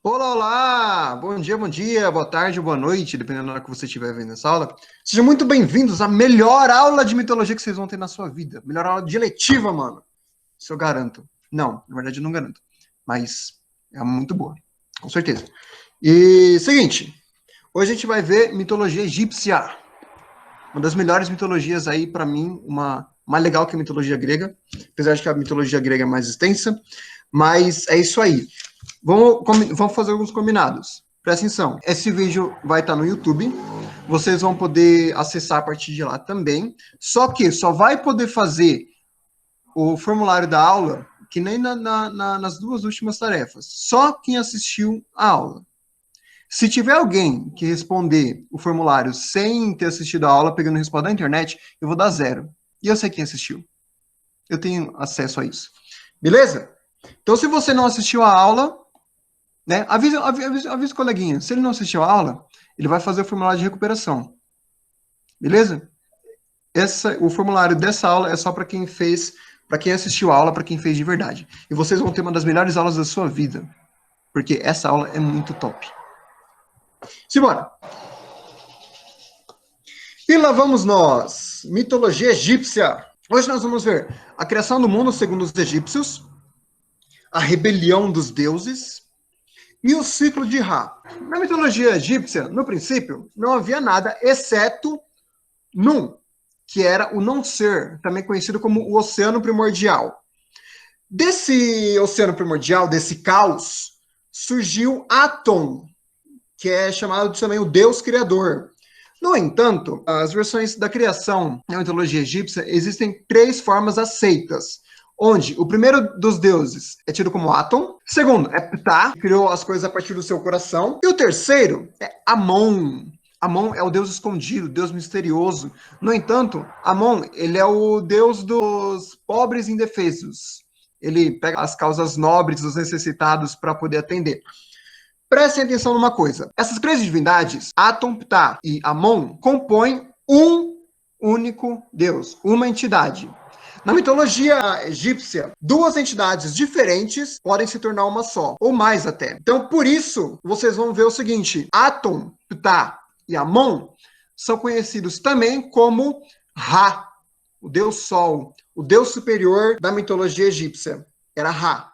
Olá, olá! Bom dia, boa tarde, boa noite, dependendo da hora que você estiver vendo essa aula. Sejam muito bem-vindos à melhor aula de mitologia que vocês vão ter na sua vida. Melhor aula de letiva, mano. Isso eu garanto. Não, na verdade eu não garanto. Mas é muito boa, com certeza. E seguinte, hoje a gente vai ver mitologia egípcia. Uma das melhores mitologias aí, pra mim, uma mais legal que a mitologia grega. Apesar de que a mitologia grega é mais extensa. Mas é isso aí. Vamos fazer alguns combinados. Presta atenção. Esse vídeo vai estar no YouTube. Vocês vão poder acessar a partir de lá também. Só que só vai poder fazer o formulário da aula que nem nas duas últimas tarefas. Só quem assistiu a aula. Se tiver alguém que responder o formulário sem ter assistido a aula, pegando o respaldo da internet, eu vou dar 0. E eu sei quem assistiu. Eu tenho acesso a isso. Beleza? Então, se você não assistiu a aula, né, avisa o coleguinha. Se ele não assistiu a aula, ele vai fazer o formulário de recuperação. Beleza? O formulário dessa aula é só para quem fez, para quem assistiu a aula, para quem fez de verdade. E vocês vão ter uma das melhores aulas da sua vida. Porque essa aula é muito top. Simbora! E lá vamos nós. Mitologia egípcia. Hoje nós vamos ver a criação do mundo segundo os egípcios, a rebelião dos deuses e o ciclo de Ra. Na mitologia egípcia, no princípio, não havia nada exceto Num, que era o não-ser, também conhecido como o oceano primordial. Desse oceano primordial, desse caos, surgiu Atom, que é chamado também o Deus Criador. No entanto, as versões da criação na mitologia egípcia existem 3 formas aceitas, onde o primeiro dos deuses é tido como Atom, o segundo é Ptah, que criou as coisas a partir do seu coração, e o terceiro é Amon. Amon é o deus escondido, deus misterioso. No entanto, Amon, ele é o deus dos pobres e indefesos. Ele pega as causas nobres dos necessitados para poder atender. Prestem atenção numa coisa. Essas 3 divindades, Atom, Ptah e Amon, compõem um único deus, uma entidade. Na mitologia egípcia, 2 entidades diferentes podem se tornar uma só, ou mais até. Então, por isso, vocês vão ver o seguinte: Atom, Ptah e Amon são conhecidos também como Ra, o deus Sol, o deus superior da mitologia egípcia. Era Ra.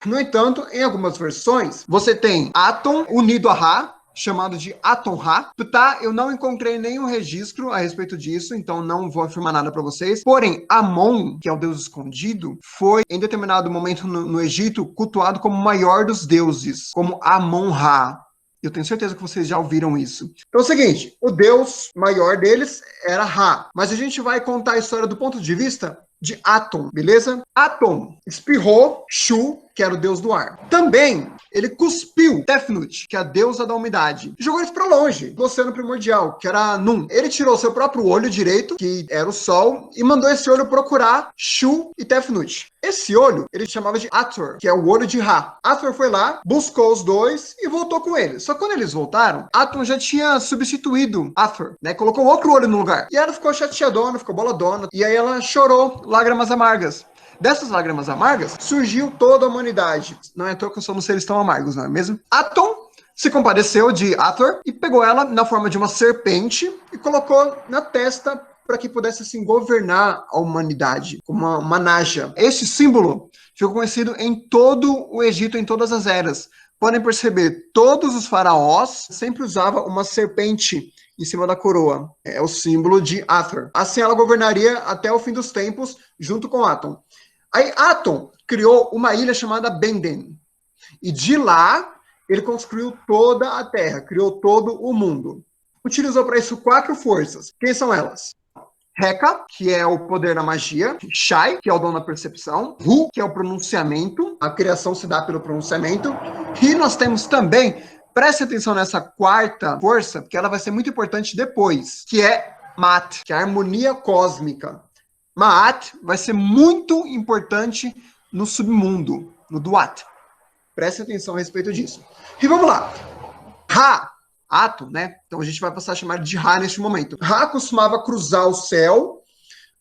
No entanto, em algumas versões, você tem Atom unido a Ra, chamado de Aton-Ra. Ptah, eu não encontrei nenhum registro a respeito disso, então não vou afirmar nada para vocês. Porém, Amon, que é o deus escondido, foi, em determinado momento no Egito, cultuado como o maior dos deuses, como Amon-Ra. Eu tenho certeza que vocês já ouviram isso. Então é o seguinte, o deus maior deles era Ra, mas a gente vai contar a história do ponto de vista de Atom, beleza? Atom espirrou Shu, que era o deus do ar. Também ele cuspiu Tefnut, que é a deusa da umidade, e jogou isso para longe, do oceano primordial, que era Num. Ele tirou seu próprio olho direito, que era o sol, e mandou esse olho procurar Shu e Tefnut. Esse olho, ele chamava de Hathor, que é o olho de Ra. Hathor foi lá, buscou os dois e voltou com eles. Só que quando eles voltaram, Atom já tinha substituído Hathor, né? Colocou outro olho no lugar. E ela ficou chateadona, ficou boladona. E aí ela chorou lágrimas amargas. Dessas lágrimas amargas, surgiu toda a humanidade. Não é à toa que somos seres tão amargos, não é mesmo? Atom se compadeceu de Hathor e pegou ela na forma de uma serpente e colocou na testa para que pudesse assim governar a humanidade, como uma naja. Esse símbolo ficou conhecido em todo o Egito, em todas as eras. Podem perceber, todos os faraós sempre usavam uma serpente em cima da coroa. É o símbolo de Hathor. Assim ela governaria até o fim dos tempos, junto com Atom. Aí Atom criou uma ilha chamada Benden. E de lá, ele construiu toda a Terra, criou todo o mundo. Utilizou para isso 4 forças. Quem são elas? Heka, que é o poder da magia. Shai, que é o dom da percepção. Ru, que é o pronunciamento. A criação se dá pelo pronunciamento. E nós temos também, preste atenção nessa 4ª força, porque ela vai ser muito importante depois, que é Mat, que é a harmonia cósmica. Maat vai ser muito importante no submundo, no Duat. Preste atenção a respeito disso. E vamos lá. Ra, Atom, né? Então a gente vai passar a chamar de Ra neste momento. Ra costumava cruzar o céu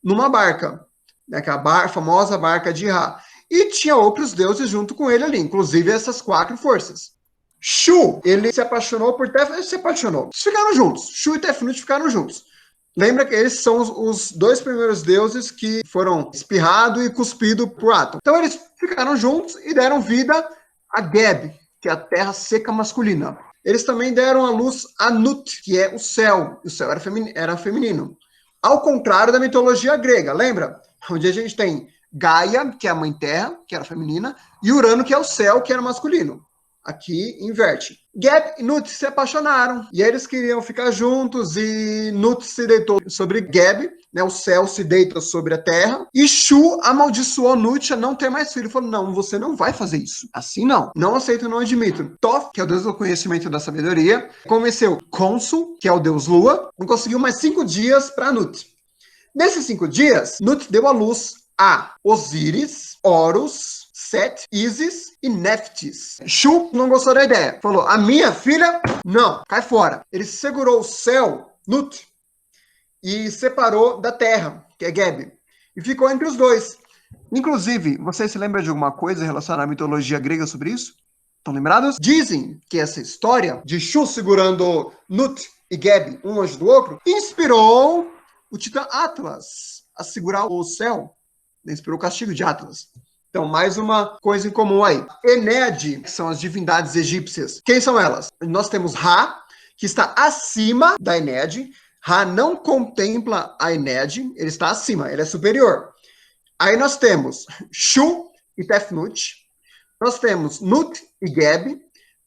numa barca, né? Que é a famosa barca de Ra. E tinha outros deuses junto com ele ali, inclusive essas 4 forças. Shu, ele se apaixonou por Tefnut, ele se apaixonou. Eles ficaram juntos. Shu e Tefnut ficaram juntos. Lembra que eles são os 2 primeiros deuses que foram espirrado e cuspido por Atum. Então eles ficaram juntos e deram vida a Geb, que é a terra seca masculina. Eles também deram à luz a Nut, que é o céu. O céu era feminino. Ao contrário da mitologia grega, lembra? Onde a gente tem Gaia, que é a mãe terra, que era feminina, e Urano, que é o céu, que era masculino. Aqui inverte. Geb e Nut se apaixonaram. E eles queriam ficar juntos. E Nut se deitou sobre Geb, né? O céu se deita sobre a terra. E Shu amaldiçoou Nut a não ter mais filho. Falou: não, você não vai fazer isso. Assim não. Não aceito, não admito. Thoth, que é o deus do conhecimento e da sabedoria, convenceu Khonsu, que é o deus lua, e conseguiu mais 5 dias para Nut. Nesses 5 dias, Nut deu à luz a Osíris, Horus, Set, Isis e Neftis. Shu não gostou da ideia. Falou: a minha filha, não, cai fora. Ele segurou o céu, Nut, e separou da terra, que é Geb. E ficou entre os dois. Inclusive, vocês se lembram de alguma coisa relacionada à mitologia grega sobre isso? Estão lembrados? Dizem que essa história de Shu segurando Nut e Geb, um anjo do outro, inspirou o titã Atlas a segurar o céu. Inspirou o castigo de Atlas. Então, mais uma coisa em comum aí. Ened, que são as divindades egípcias. Quem são elas? Nós temos Ra, que está acima da Ened. Ra não contempla a Ened, ele está acima, ele é superior. Aí nós temos Shu e Tefnut. Nós temos Nut e Geb.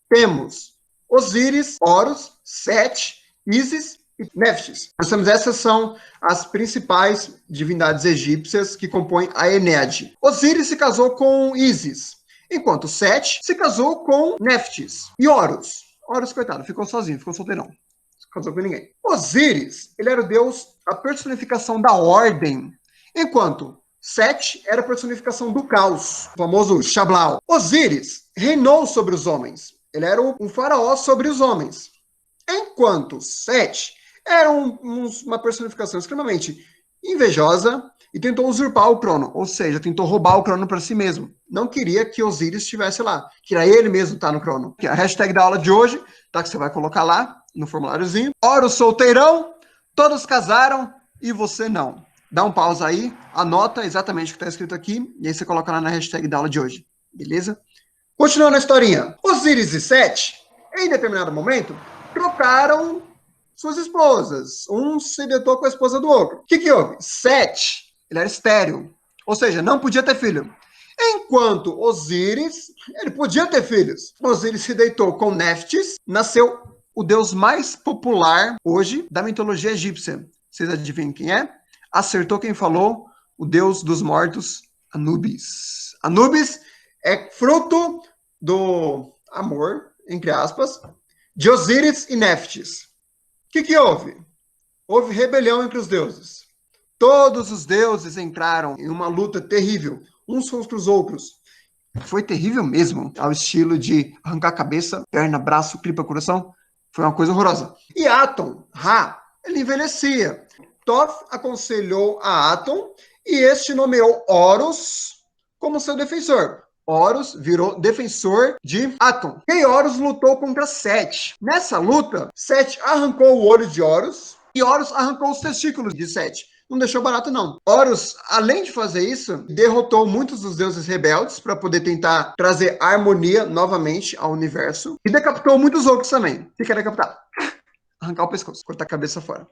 Temos Osíris, Horus, Set, Isis e Neftis. Essas são as principais divindades egípcias que compõem a Ened. Osíris se casou com Isis, enquanto Set se casou com Neftis. E Horus, coitado, ficou sozinho, ficou solteirão. Não se casou com ninguém. Osíris, ele era o deus, a personificação da ordem, enquanto Set era a personificação do caos, o famoso Xablau. Osíris reinou sobre os homens. Ele era um faraó sobre os homens. Enquanto Set era uma personificação extremamente invejosa e tentou usurpar o trono, ou seja, tentou roubar o trono para si mesmo. Não queria que Osíris estivesse lá, queria ele mesmo estar no trono. A hashtag da aula de hoje, tá, que você vai colocar lá no formuláriozinho. Horus solteirão, todos casaram e você não. Dá um pausa aí, anota exatamente o que está escrito aqui e aí você coloca lá na hashtag da aula de hoje, beleza? Continuando a historinha. Osíris e Set, em determinado momento, trocaram suas esposas. Um se deitou com a esposa do outro. O que houve? Set, ele era estéril. Ou seja, não podia ter filho. Enquanto Osíris, ele podia ter filhos. Osíris se deitou com Neftis. Nasceu o deus mais popular hoje da mitologia egípcia. Vocês adivinham quem é? Acertou quem falou. O deus dos mortos, Anubis. Anubis é fruto do amor, entre aspas, de Osíris e Neftis. O que houve? Houve rebelião entre os deuses. Todos os deuses entraram em uma luta terrível, uns contra os outros. Foi terrível mesmo, ao estilo de arrancar cabeça, perna, braço, tripa, coração. Foi uma coisa horrorosa. E Atum, Ra, ele envelhecia. Thoth aconselhou a Atum e este nomeou Horus como seu defensor. Horus virou defensor de Atum. E Horus lutou contra Set. Nessa luta, Set arrancou o olho de Horus e Horus arrancou os testículos de Set. Não deixou barato, não. Horus, além de fazer isso, derrotou muitos dos deuses rebeldes para poder tentar trazer harmonia novamente ao universo. E decapitou muitos outros também. O que é decapitar? Arrancar o pescoço, cortar a cabeça fora.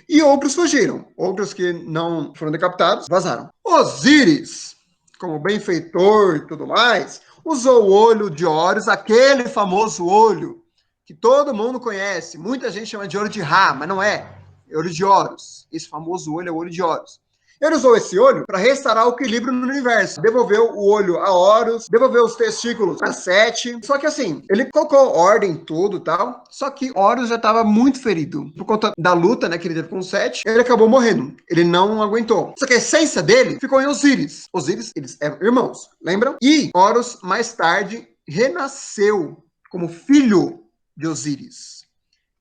E outros fugiram. Outros que não foram decapitados, vazaram. Osíris, como benfeitor e tudo mais, usou o olho de Horus, aquele famoso olho que todo mundo conhece. Muita gente chama de olho de Ra, mas não é. É olho de Horus. Esse famoso olho é o olho de Horus. Ele usou esse olho para restaurar o equilíbrio no universo. Devolveu o olho a Horus, devolveu os testículos a Set. Só que assim, ele colocou ordem em tudo e tal. Só que Horus já estava muito ferido. Por conta da luta, né, que ele teve com Set, ele acabou morrendo. Ele não aguentou. Só que a essência dele ficou em Osíris. Osíris, eles eram irmãos, lembram? E Horus, mais tarde, renasceu como filho de Osíris.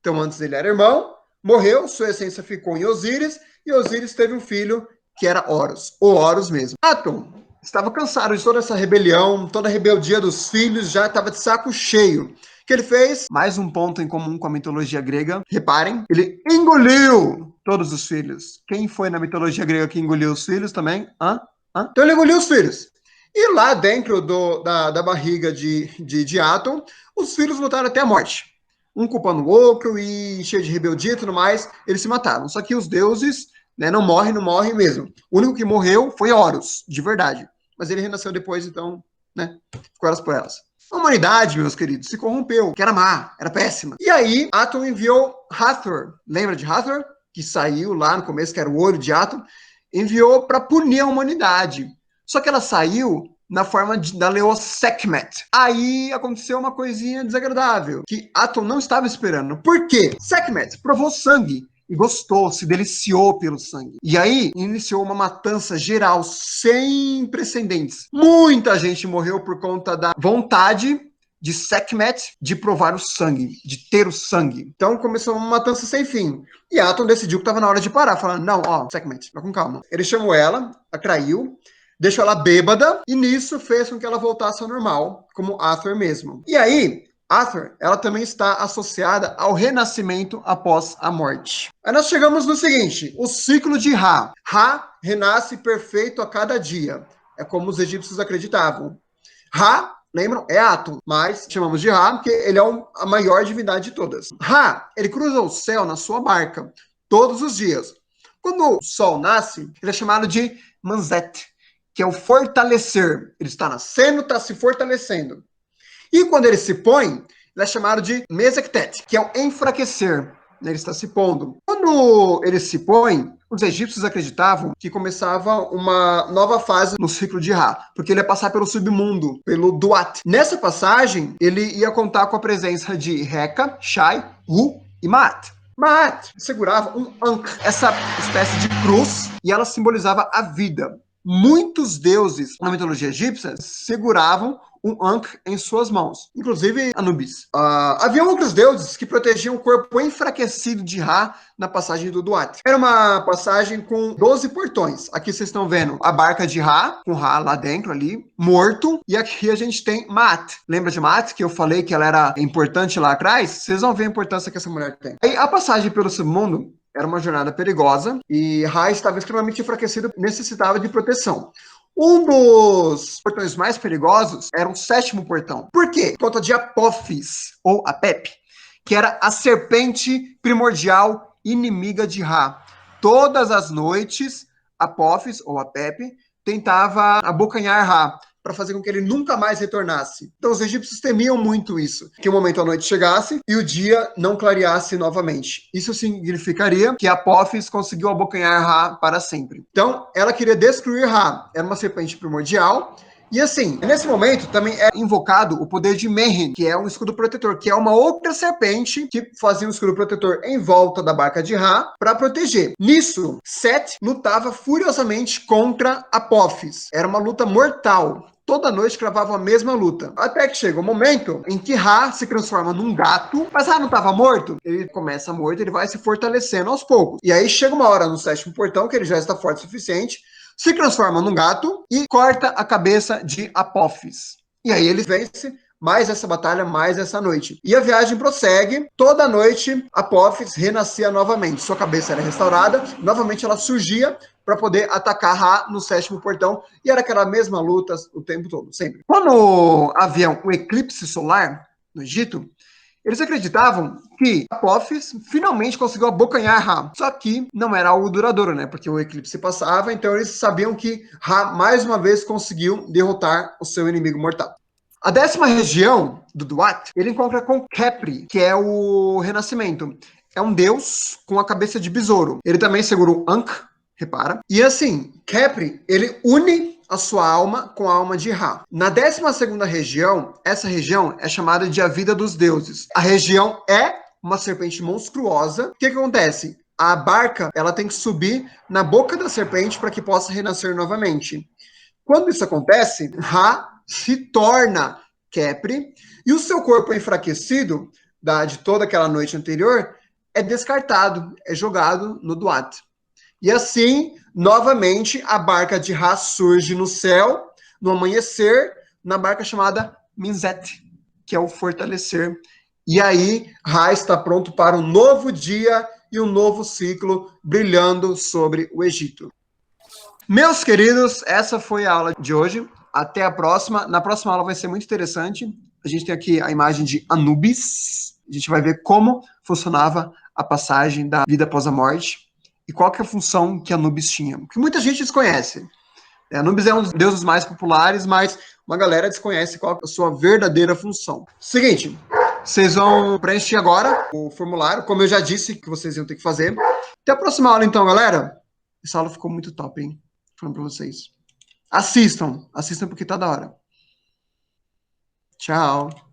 Então, antes ele era irmão, morreu, sua essência ficou em Osíris, e Osíris teve um filho que era Horus, ou Horus mesmo. Atum estava cansado de toda essa rebelião, toda a rebeldia dos filhos, já estava de saco cheio. O que ele fez? Mais um ponto em comum com a mitologia grega. Reparem, ele engoliu todos os filhos. Quem foi na mitologia grega que engoliu os filhos também? Então ele engoliu os filhos. E lá dentro da barriga de Atom, os filhos lutaram até a morte. Um culpando o outro e cheio de rebeldia e tudo mais, eles se mataram. Só que os deuses, né, não morrem mesmo. O único que morreu foi Horus, de verdade. Mas ele renasceu depois, então, né, ficou elas por elas. A humanidade, meus queridos, se corrompeu, que era má, era péssima. E aí, Atom enviou Hathor. Lembra de Hathor? Que saiu lá no começo, que era o olho de Atom. Enviou para punir a humanidade. Só que ela saiu na forma da leoa Sekhmet. Aí aconteceu uma coisinha desagradável, que Atom não estava esperando. Por quê? Sekhmet provou sangue e gostou, se deliciou pelo sangue. E aí iniciou uma matança geral sem precedentes. Muita gente morreu por conta da vontade de Sekhmet de provar o sangue, de ter o sangue. Então começou uma matança sem fim. E Atom decidiu que estava na hora de parar, falando, não, ó, Sekhmet, vai com calma. Ele chamou ela, a traiu, deixou ela bêbada, e nisso fez com que ela voltasse ao normal, como Hathor mesmo. E aí, Hathor, ela também está associada ao renascimento após a morte. Aí nós chegamos no seguinte, o ciclo de Ra. Ra renasce perfeito a cada dia. É como os egípcios acreditavam. Ra, lembram? É Atom, mas chamamos de Ra porque ele é a maior divindade de todas. Ra, ele cruza o céu na sua barca todos os dias. Quando o sol nasce, ele é chamado de Manzet, que é o fortalecer. Ele está nascendo, está se fortalecendo. E quando ele se põe, ele é chamado de Mesektet, que é o enfraquecer. Ele está se pondo. Quando ele se põe, os egípcios acreditavam que começava uma nova fase no ciclo de Ra, porque ele ia passar pelo submundo, pelo Duat. Nessa passagem, ele ia contar com a presença de Reka, Shai, Ru e Maat. Maat segurava um Ankh, essa espécie de cruz, e ela simbolizava a vida. Muitos deuses na mitologia egípcia seguravam um Ankh em suas mãos, inclusive Anubis. Havia outros deuses que protegiam o corpo enfraquecido de Ra na passagem do Duat. Era uma passagem com 12 portões. Aqui vocês estão vendo a barca de Ra, com Ra lá dentro, ali, morto. E aqui a gente tem Maat. Lembra de Maat, que eu falei que ela era importante lá atrás? Vocês vão ver a importância que essa mulher tem. Aí a passagem pelo submundo era uma jornada perigosa e Ra estava extremamente enfraquecido, necessitava de proteção. Um dos portões mais perigosos era o 7º portão. Por quê? Por conta de Apophis, ou Apep, que era a serpente primordial inimiga de Ra. Todas as noites, Apophis, ou Apep, tentava abocanhar Ra, para fazer com que ele nunca mais retornasse. Então os egípcios temiam muito isso, que o momento da noite chegasse e o dia não clareasse novamente. Isso significaria que Apophis conseguiu abocanhar Ra para sempre. Então ela queria destruir Ra, era uma serpente primordial. E assim, nesse momento também é invocado o poder de Mehen, que é um escudo protetor, que é uma outra serpente que fazia um escudo protetor em volta da barca de Ra para proteger. Nisso, Set lutava furiosamente contra Apophis. Era uma luta mortal. Toda noite cravavam a mesma luta. Até que chega o momento em que Ra se transforma num gato, mas Ra não estava morto. Ele começa morto, ele vai se fortalecendo aos poucos. E aí chega uma hora no 7º portão, que ele já está forte o suficiente, se transforma num gato e corta a cabeça de Apophis. E aí ele vence mais essa batalha, mais essa noite. E a viagem prossegue. Toda noite, Apophis renascia novamente. Sua cabeça era restaurada, novamente ela surgia para poder atacar Ra no 7º portão. E era aquela mesma luta o tempo todo, sempre. Quando havia um eclipse solar no Egito, eles acreditavam que Apophis finalmente conseguiu abocanhar Ra. Só que não era algo duradouro, né? Porque o eclipse passava, então eles sabiam que Ra, mais uma vez, conseguiu derrotar o seu inimigo mortal. A 10ª região do Duat, ele encontra com Khepri, que é o renascimento. É um deus com a cabeça de besouro. Ele também segura o Ankh, repara. E assim, Khepri, ele une a sua alma com a alma de Ra. Na 12ª região, essa região é chamada de a vida dos deuses. A região é uma serpente monstruosa. O que acontece? A barca, ela tem que subir na boca da serpente para que possa renascer novamente. Quando isso acontece, Ra se torna Khepri e o seu corpo enfraquecido de toda aquela noite anterior é descartado, é jogado no Duat. E assim, novamente, a barca de Ra surge no céu no amanhecer, na barca chamada Minzet, que é o fortalecer. E aí, Ra está pronto para um novo dia e um novo ciclo brilhando sobre o Egito. Meus queridos, essa foi a aula de hoje. Até a próxima. Na próxima aula vai ser muito interessante. A gente tem aqui a imagem de Anubis. A gente vai ver como funcionava a passagem da vida após a morte e qual que é a função que Anubis tinha. Que muita gente desconhece. Anubis é um dos deuses mais populares, mas uma galera desconhece qual é a sua verdadeira função. Seguinte, vocês vão preencher agora o formulário, como eu já disse que vocês iam ter que fazer. Até a próxima aula, então, galera. Essa aula ficou muito top, hein? Falando pra vocês. Assistam porque tá da hora. Tchau.